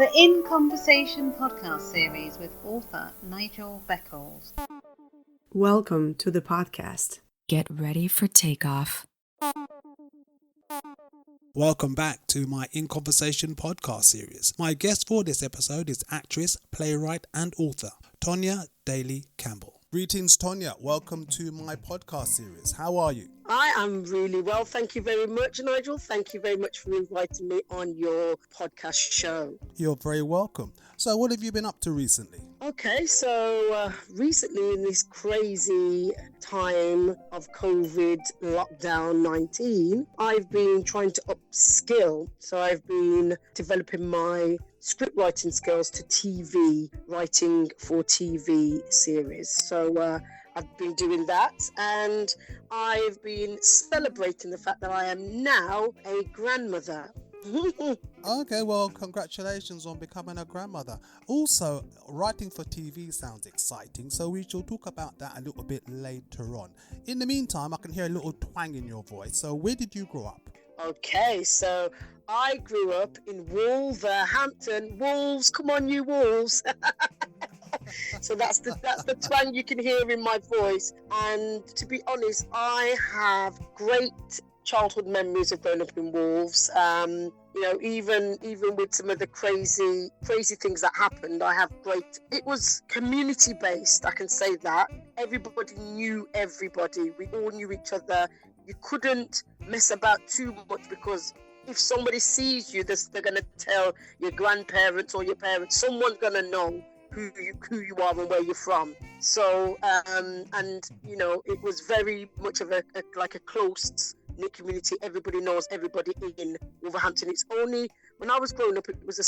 The In Conversation podcast series with author Nigel Beckles. Welcome to the podcast. Get ready for takeoff. Welcome back to my In Conversation podcast series. My guest for this episode is actress, playwright and author Tonia Daley-Campbell. Greetings, Tonia. Welcome to my podcast series. How are you? I am really well. Thank you very much, Nigel. Thank you very much for inviting me on your podcast show. You're very welcome. So what have you been up to recently? Okay, so recently in this crazy time of COVID lockdown 19, I've been trying to upskill. So I've been developing my script writing skills to TV, writing for TV series. So I've been doing that, and I've been celebrating the fact that I am now a grandmother. Okay, well, congratulations on becoming a grandmother. Also, writing for TV sounds exciting, so we shall talk about that a little bit later on. In the meantime, I can hear a little twang in your voice. So where did you grow up? Okay, so I grew up in Wolverhampton. Wolves, come on you Wolves. So that's the twang you can hear in my voice. And to be honest, I have great childhood memories of growing up in Wolves. Even with some of the crazy things that happened, it was community based, I can say that. Everybody knew everybody. We all knew each other. You couldn't mess about too much, because if somebody sees you, they're going to tell your grandparents or your parents. Someone's going to know who you are and where you're from. So, it was very much of a close knit community. Everybody knows everybody in Wolverhampton. It's only when I was growing up, it was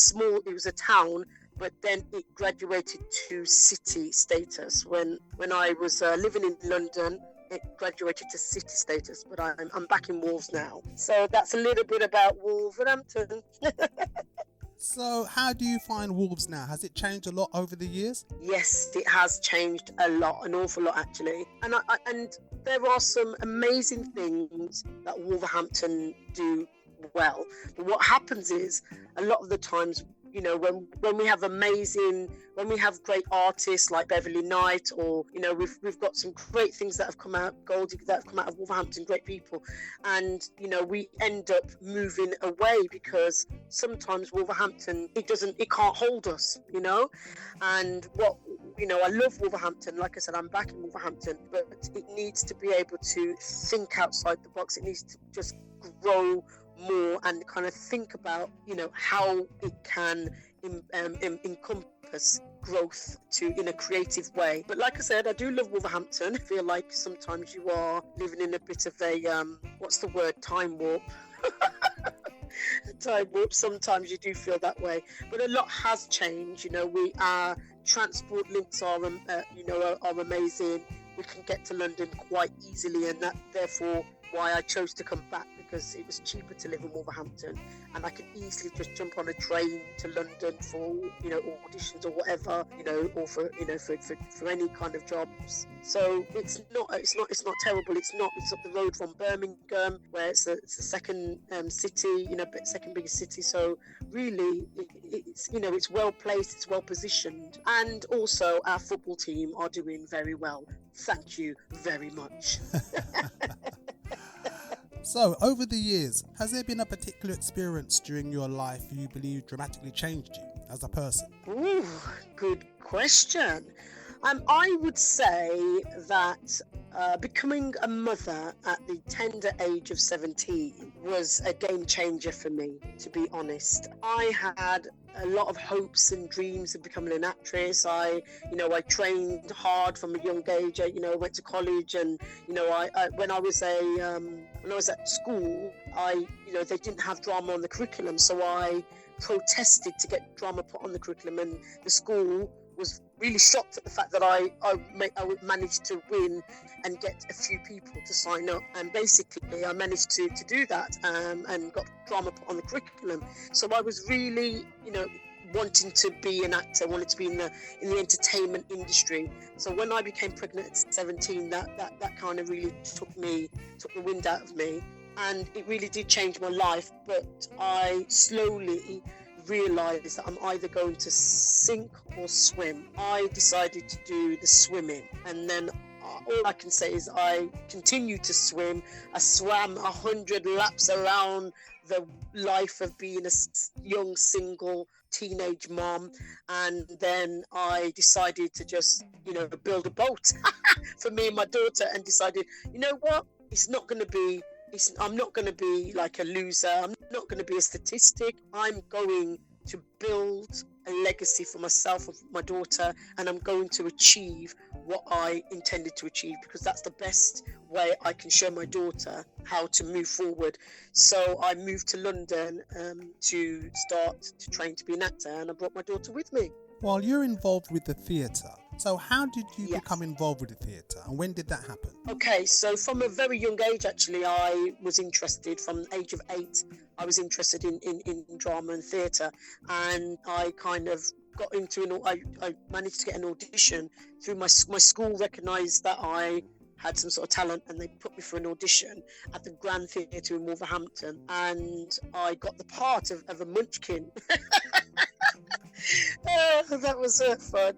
a town, but then it graduated to city status. When I was living in London, it graduated to city status, but I'm back in Wolves now. So that's a little bit about Wolverhampton. So how do you find Wolves now? Has it changed a lot over the years? Yes, it has changed a lot, an awful lot actually. And there are some amazing things that Wolverhampton do well. But what happens is, a lot of the times, when we have great artists like Beverly Knight, or we've got some great things that have come out, Goldie, that have come out of Wolverhampton, great people, and we end up moving away because sometimes Wolverhampton it can't hold us, and I love Wolverhampton. Like I said, I'm back in Wolverhampton, but it needs to be able to think outside the box. It needs to just grow more and kind of think about how it can encompass growth in a creative way. But like I said, I do love Wolverhampton. I feel like sometimes you are living in a bit of a time warp. Sometimes you do feel that way, but a lot has changed. Our transport links are amazing. We can get to London quite easily, and that therefore why I chose to come back, because it was cheaper to live in Wolverhampton, and I could easily just jump on a train to London for auditions or whatever, or for any kind of jobs. So it's not terrible. It's up the road from Birmingham, where it's the second city, second biggest city. So really, it's well placed, it's well positioned, and also our football team are doing very well. Thank you very much. So, over the years, has there been a particular experience during your life you believe dramatically changed you as a person? Ooh, good question. I would say that becoming a mother at the tender age of 17 was a game changer for me, to be honest. I had a lot of hopes and dreams of becoming an actress. I trained hard from a young age. I went to college, and when I was at school, they didn't have drama on the curriculum, so I protested to get drama put on the curriculum, and the school was really shocked at the fact that I managed to win and get a few people to sign up, and basically I managed to do that and got drama put on the curriculum. So I was really wanting to be an actor, wanted to be in the entertainment industry. So when I became pregnant at 17, that kind of really took the wind out of me, and it really did change my life. But I slowly, realised that I'm either going to sink or swim. I decided to do the swimming, and then all I can say is I continued to swim. I swam 100 laps around the life of being a young single teenage mom, and then I decided to just, build a boat for me and my daughter, and decided, you know what, I'm not going to be like a loser. I'm not going to be a statistic. I'm going to build a legacy for myself and my daughter, and I'm going to achieve what I intended to achieve, because that's the best way I can show my daughter how to move forward. So I moved to London to start to train to be an actor, and I brought my daughter with me. Well, you're involved with the theatre. So how did you become involved with the theatre, and when did that happen? Okay, so from a very young age, actually, I was interested. From the age of 8, I was interested in drama and theatre, and I kind of got into I managed to get an audition through my school. Recognised that I had some sort of talent, and they put me for an audition at the Grand Theatre in Wolverhampton, and I got the part of a munchkin. That was fun,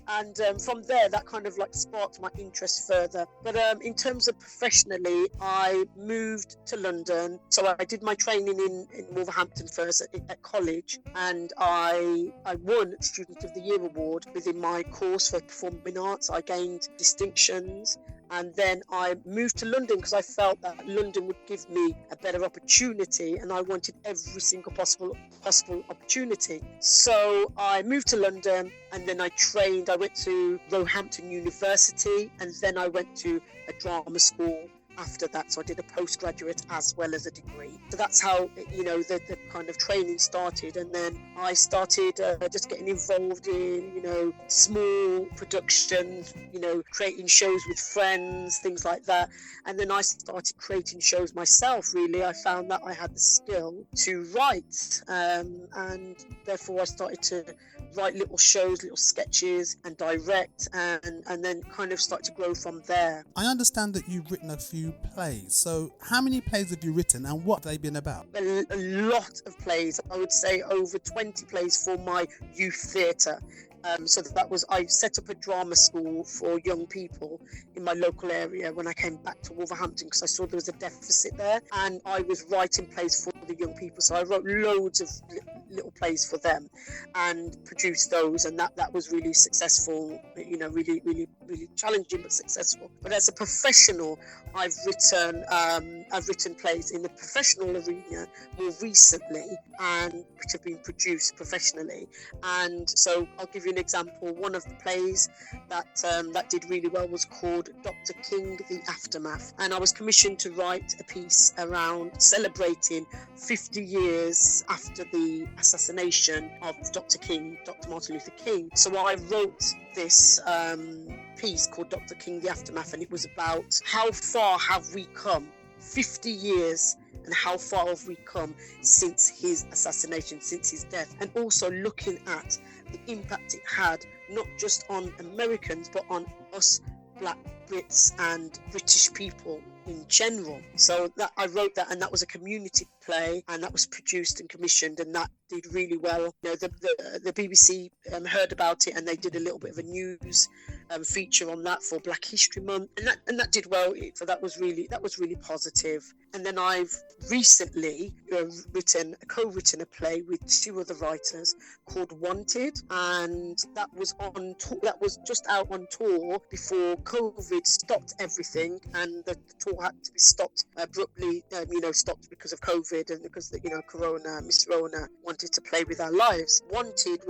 and from there that kind of like sparked my interest further. But in terms of professionally, I moved to London, so I did my training in Wolverhampton first at college, and I won Student of the Year award within my course for performing arts. I gained distinctions. And then I moved to London because I felt that London would give me a better opportunity, and I wanted every single possible opportunity. So I moved to London, and then I trained. I went to Roehampton University, and then I went to a drama school after that. So I did a postgraduate as well as a degree. So that's how, the kind of training started. And then I started just getting involved in, small productions, creating shows with friends, things like that. And then I started creating shows myself, really. I found that I had the skill to write. And therefore I started to write little shows, little sketches, and direct, and then kind of start to grow from there. I understand that you've written a few plays. So how many plays have you written, and what have they been about? A lot of plays. I would say over 20 plays for my youth theatre. So I set up a drama school for young people in my local area when I came back to Wolverhampton, because I saw there was a deficit there, and I was writing plays for the young people. So I wrote loads of little plays for them and produced those, and that was really successful, really, really, really challenging but successful. But as a professional, I've written plays in the professional arena more recently, and which have been produced professionally. And so I'll give you an example. One of the plays that did really well was called Dr. King, The Aftermath, and I was commissioned to write a piece around celebrating 50 years after the assassination of Dr. Martin Luther King. So I wrote this piece called Dr. King, The Aftermath, and it was about how far have we come, 50 years, and how far have we come since his assassination, since his death, and also looking at the impact it had not just on Americans but on us Black Brits and British people in general. So that I wrote that, and that was a community play, and that was produced and commissioned, and that did really well. The BBC heard about it, and they did a little bit of a news feature on that for Black History Month, and that did well. So that was really positive. And then I've recently co-written a play with 2 other writers called Wanted, and that was on tour. That was just out on tour before COVID stopped everything, and the tour had to be stopped abruptly. Stopped because of COVID and because Corona, Miss Rona wanted to play with our lives. Wanted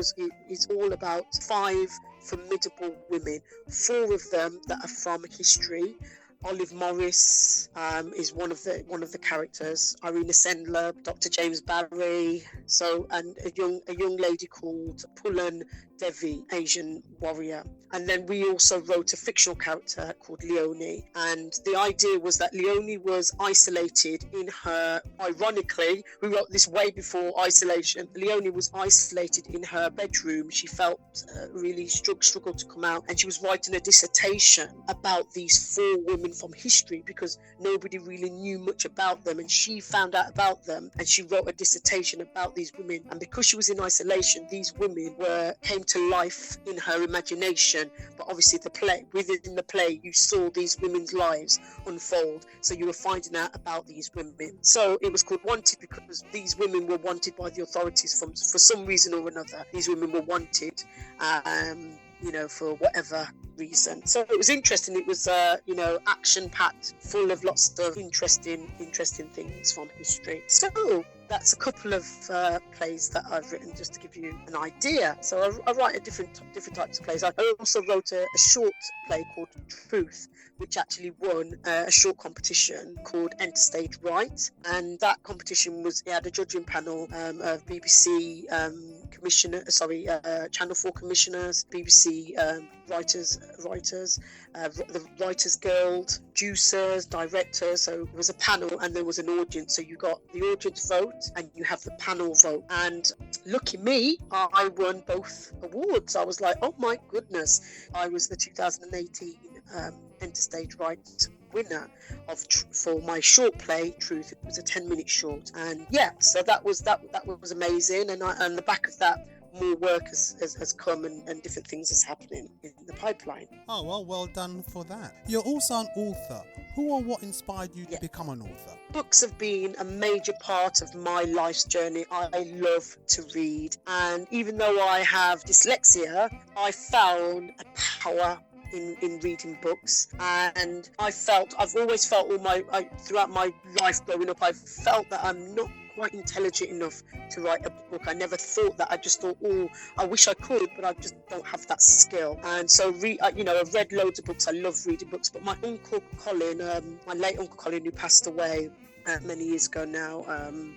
is all about 5 formidable women, 4 of them that are from history. Olive Morris is one of the characters. Irina Sendler, Dr. James Barry, and a young lady called Pulan Devi, Asian warrior. And then we also wrote a fictional character called Leonie. And the idea was that Leonie was isolated in her, ironically, we wrote this way before isolation. Leonie was isolated in her bedroom. She felt really struggled to come out. And she was writing a dissertation about these 4 women women from history, because nobody really knew much about them, and she found out about them and she wrote a dissertation about these women. And because she was in isolation, these women came to life in her imagination. But obviously within the play you saw these women's lives unfold, so you were finding out about these women. So it was called Wanted because these women were wanted by the authorities for some reason or another. These women were wanted, for whatever reason. So it was interesting. It was action-packed, full of lots of interesting things from history. So that's a couple of plays that I've written, just to give you an idea. So I write different types of plays. I also wrote a short play called Truth, which actually won a short competition called Enter Stage Right, and that competition had a judging panel of BBC Channel 4 commissioners, BBC writers, the Writers Guild, producers, directors. So it was a panel and there was an audience. So you got the audience vote and you have the panel vote. And lucky me, I won both awards. I was like, oh my goodness. I was the 2018 Enter Stage Right winner for my short play Truth. It was a 10-minute short, and so that was amazing. And on the back of that, more work has come and different things is happening in the pipeline. Oh, well done for that. You're also an author. Who or what inspired you to become an author? Books have been a major part of my life's journey. I love to read, and even though I have dyslexia, I found a power in reading books, and I've always felt throughout my life growing up, I've felt that I'm not quite intelligent enough to write a book. I never thought that. I just thought, I wish I could, but I just don't have that skill. And so I've read loads of books. I love reading books, but my uncle Colin, my late uncle Colin, who passed away many years ago now,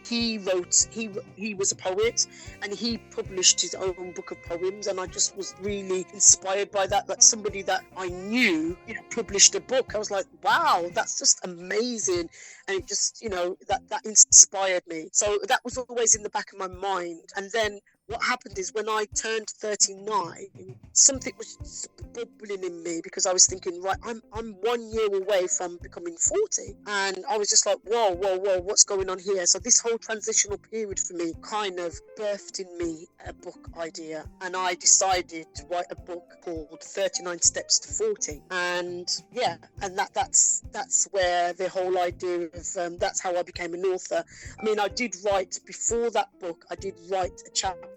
he was a poet, and he published his own book of poems, and I just was really inspired by that somebody that I knew published a book. I was like, wow, that's just amazing. And it just that inspired me. So that was always in the back of my mind. And then what happened is, when I turned 39, something was bubbling in me, because I was thinking, right, I'm 1 year away from becoming 40. And I was just like, whoa, what's going on here? So this whole transitional period for me kind of birthed in me a book idea. And I decided to write a book called 39 Steps to 40. And that's where the whole idea of, that's how I became an author. I mean, I did write, before that book, I did write a chapter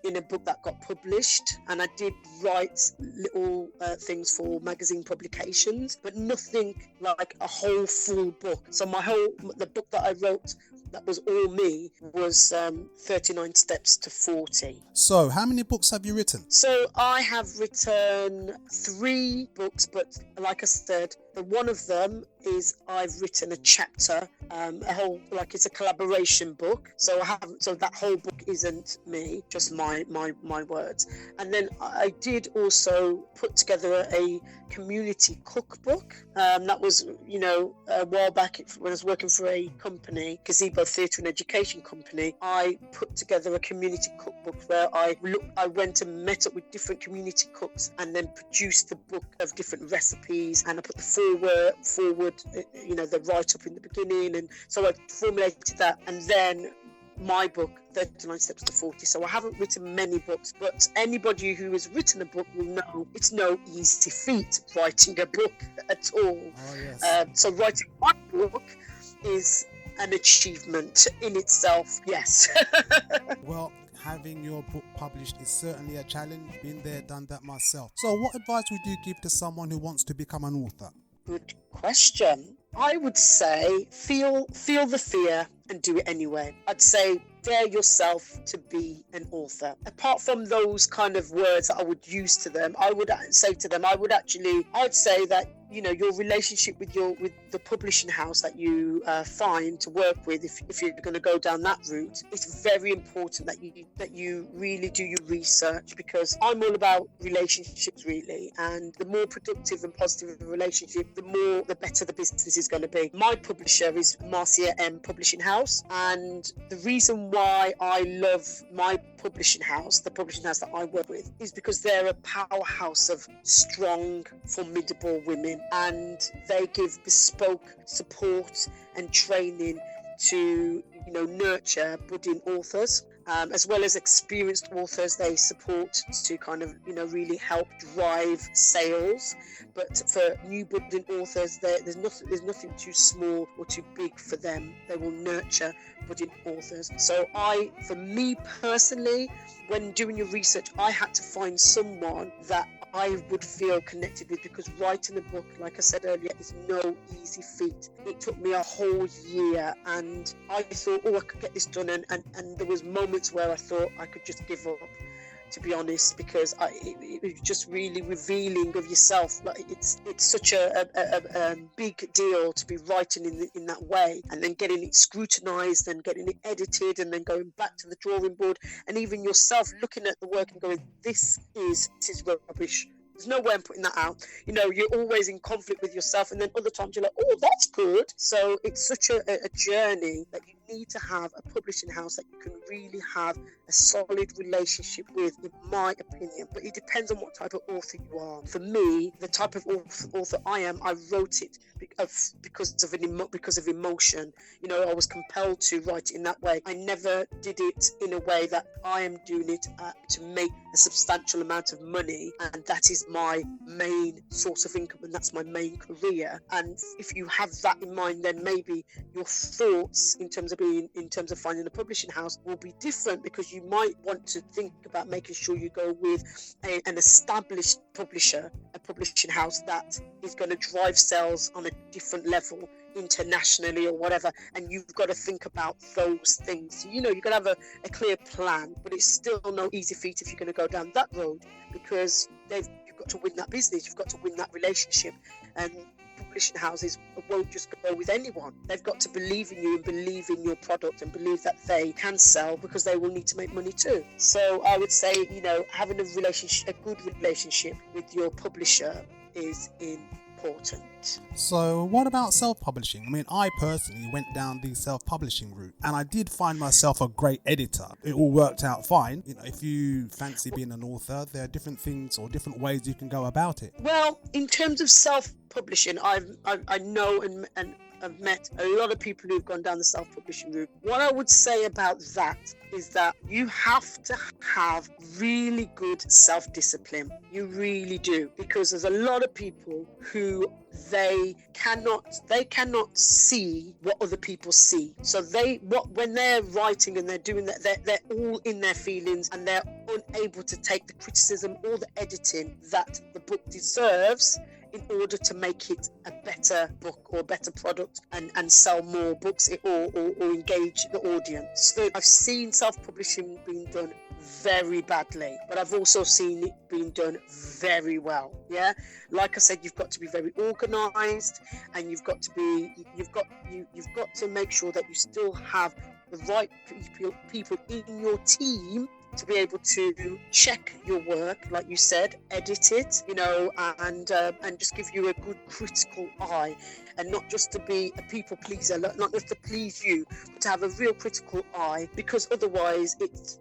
in a book that got published, and I did write little things for magazine publications, but nothing like a whole full book. So the book that I wrote that was all me was 39 Steps to 40. So how many books have you written? So I have written 3 books, but like I said, one of them is I've written a chapter, it's a collaboration book. So that whole book isn't me, just my words. And then I did also put together a community cookbook. That was, a while back when I was working for a company, Gazebo Theatre and Education Company. I put together a community cookbook where I went and met up with different community cooks and then produced a book of different recipes, and I put the forward, the write-up in the beginning, and so I formulated that, and then my book, 39 Steps to 40. So I haven't written many books, but anybody who has written a book will know it's no easy feat writing a book at all. Oh, yes. So writing one book is an achievement in itself, yes. Well, having your book published is certainly a challenge. Been there, done that myself. So what advice would you give to someone who wants to become an author? Good question. I would say feel the fear and do it anyway. I'd say dare yourself to be an author. Apart from those kind of words that I would use to them, I'd say that your relationship with the publishing house that you find to work with, if you're going to go down that route, it's very important that you really do your research, because I'm all about relationships really, and the more productive and positive the relationship, the better the business is going to be. My publisher is Marcia M Publishing House, and the reason why I love my publishing house, the publishing house that I work with, is because they're a powerhouse of strong, formidable women, and they give bespoke support and training to nurture budding authors. As well as experienced authors, they support to kind of really help drive sales. But for new budding authors, there's nothing too small or too big for them. They will nurture budding authors. So for me personally, when doing your research, I had to find someone that I would feel connected with, because writing a book, like I said earlier, is no easy feat. It took me a whole year, and I thought, I could get this done, and there was moments where I thought I could just give up, to be honest, because it was just really revealing of yourself. Like it's such a big deal to be writing in that way, and then getting it scrutinized and getting it edited, and then going back to the drawing board, and even yourself looking at the work and going, this is rubbish. There's no way I'm putting that out. You're always in conflict with yourself, and then other times you're like, oh, that's good. So it's such a journey that you need to have a publishing house that you can really have a solid relationship with, in my opinion. But it depends on what type of author you are. For me, the type of author I am, I wrote it because of emotion. I was compelled to write it in that way. I never did it in a way that I am doing it to make a substantial amount of money, and that is my main source of income, and that's my main career. And if you have that in mind, then maybe your thoughts in terms of finding a publishing house will be different, because you might want to think about making sure you go with an established publisher, a publishing house that is going to drive sales on a different level internationally or whatever, and you've got to think about those things. You've got to have a clear plan, but it's still no easy feat if you're going to go down that road, because you've got to win that business, you've got to win that relationship, and publishing houses won't just go with anyone. They've got to believe in you and believe in your product and believe that they can sell, because they will need to make money too. So I would say, having a good relationship with your publisher is important. So what about self-publishing? I mean, I personally went down the self-publishing route, and I did find myself a great editor. It all worked out fine. If you fancy being an author, there are different things or different ways you can go about it. Well, in terms of self-publishing, I know and I've met a lot of people who've gone down the self-publishing route. What I would say about that is that you have to have really good self-discipline. You really do, because there's a lot of people who they cannot see what other people see. So when they're writing and they're doing that, they're all in their feelings, and they're unable to take the criticism or the editing that the book deserves in order to make it a better book or a better product and sell more books or engage the audience. So I've seen self-publishing being done very badly, but I've also seen it being done very well. Yeah, like I said, you've got to be very organized, and you've got to make sure that you still have the right people in your team to be able to check your work, like you said, edit it, and just give you a good critical eye, and not just to be a people pleaser, not just to please you, but to have a real critical eye, because otherwise it's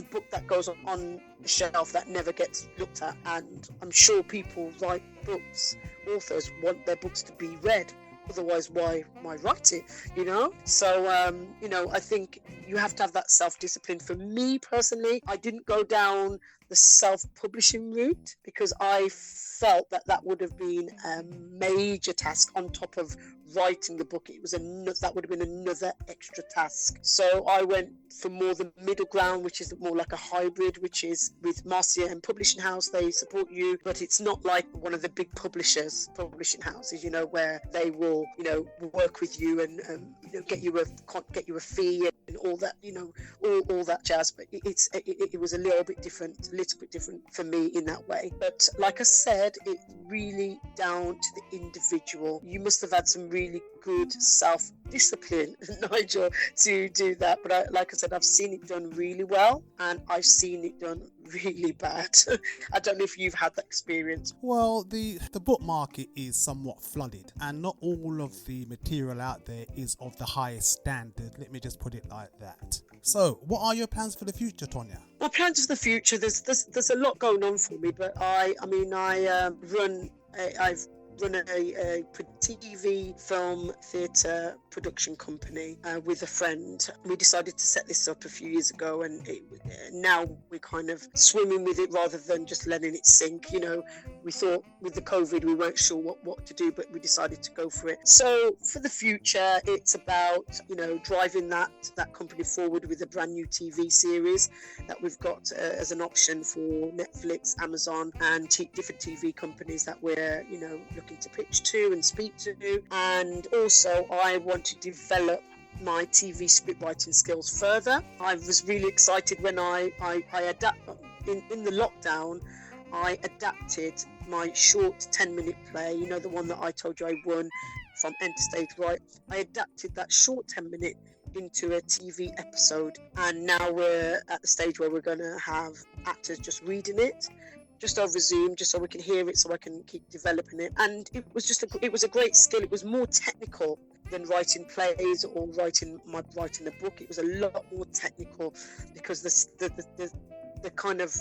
a book that goes on the shelf that never gets looked at. And I'm sure people write books, authors want their books to be read. Otherwise, why write it, So, I think you have to have that self-discipline. For me personally, I didn't go down the self-publishing route because I felt that would have been a major task on top of writing the book. That would have been another extra task. So I went for more the middle ground, which is more like a hybrid, which is with Marcia and Publishing House. They support you, but it's not like one of the big publishing houses, where they will, work with you and get you a fee and all that, all that jazz. But it was a little bit different for me in that way. But like I said, it's really down to the individual. You must have had some really good self discipline, Nigel, to do that. But like I said, I've seen it done really well, and I've seen it done really bad. I don't know if you've had that experience. Well, the book market is somewhat flooded, and not all of the material out there is of the highest standard. Let me just put it like that. So, what are your plans for the future, Tonia? My plans for the future, there's a lot going on for me, but I've run a TV, film, theatre production company with a friend. We decided to set this up a few years ago, and now we're kind of swimming with it rather than just letting it sink. You know, we thought with the COVID we weren't sure what to do, but we decided to go for it. So for the future, it's about, you know, driving that company forward with a brand new TV series that we've got as an option for Netflix, Amazon, and different TV companies that we're, you know, looking to pitch to and speak to. And also I want to develop my TV script writing skills further. I was really excited when I in the lockdown, I adapted my short 10-minute play, you know, the one that I told you I won from end to stage right. I adapted that short 10-minute into a TV episode, and now we're at the stage where we're going to have actors just reading it just over Zoom, just so we can hear it, so I can keep developing it. And it was a great skill. It was more technical than writing plays or writing a book. It was a lot more technical because the kind of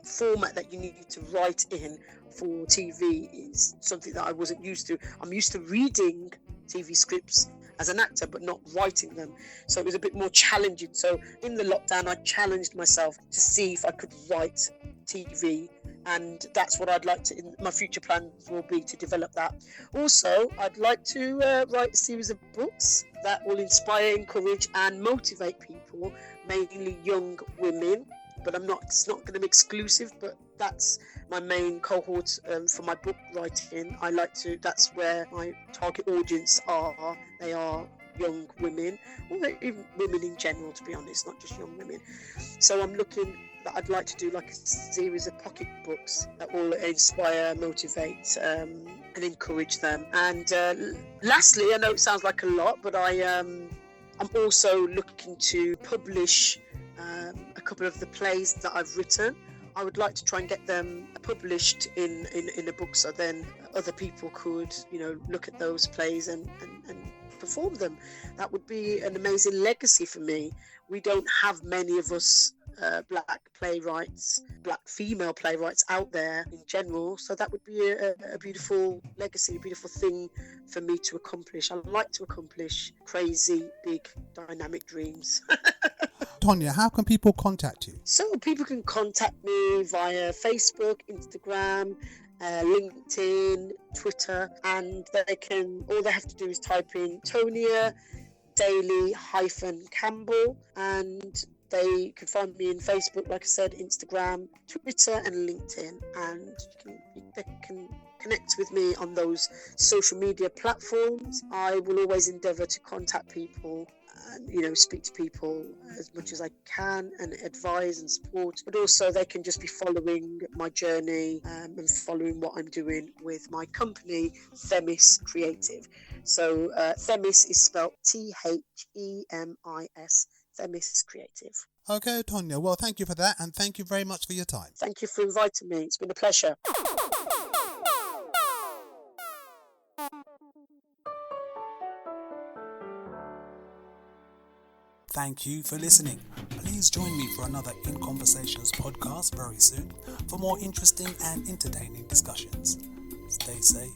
format that you need to write in for TV is something that I wasn't used to. I'm used to reading TV scripts as an actor, but not writing them. So it was a bit more challenging. So in the lockdown, I challenged myself to see if I could write TV, and that's what I'd like to, in my future plans will be to develop that. Also, I'd like to write a series of books that will inspire, encourage and motivate people, mainly young women, but it's not going to be exclusive, but that's my main cohort for my book writing. That's where my target audience are. They are young women, or even women in general, to be honest, not just young women. So I'm looking that I'd like to do like a series of pocket books that will inspire, motivate and encourage them. And lastly, I know it sounds like a lot, but I'm also looking to publish a couple of the plays that I've written. I would like to try and get them published in a book, so then other people could, you know, look at those plays and perform them. That would be an amazing legacy for me. We don't have many of us black female playwrights out there in general, so that would be a beautiful legacy, a beautiful thing for me to accomplish. I like to accomplish crazy, big, dynamic dreams. Tonia, how can people contact you? So people can contact me via Facebook, Instagram, LinkedIn, Twitter, and all they have to do is type in Tonia Daley-Campbell, and they can find me in Facebook, like I said, Instagram, Twitter and LinkedIn, and they can connect with me on those social media platforms. I will always endeavour to contact people and, you know, speak to people as much as I can and advise and support, but also they can just be following my journey and following what I'm doing with my company, Themis Creative. So Themis is spelled Themis, Themis Creative. Okay, Tonia, well, thank you for that, and thank you very much for your time. Thank you for inviting me. It's been a pleasure. Thank you for listening. Please join me for another In Conversations podcast very soon for more interesting and entertaining discussions. Stay safe.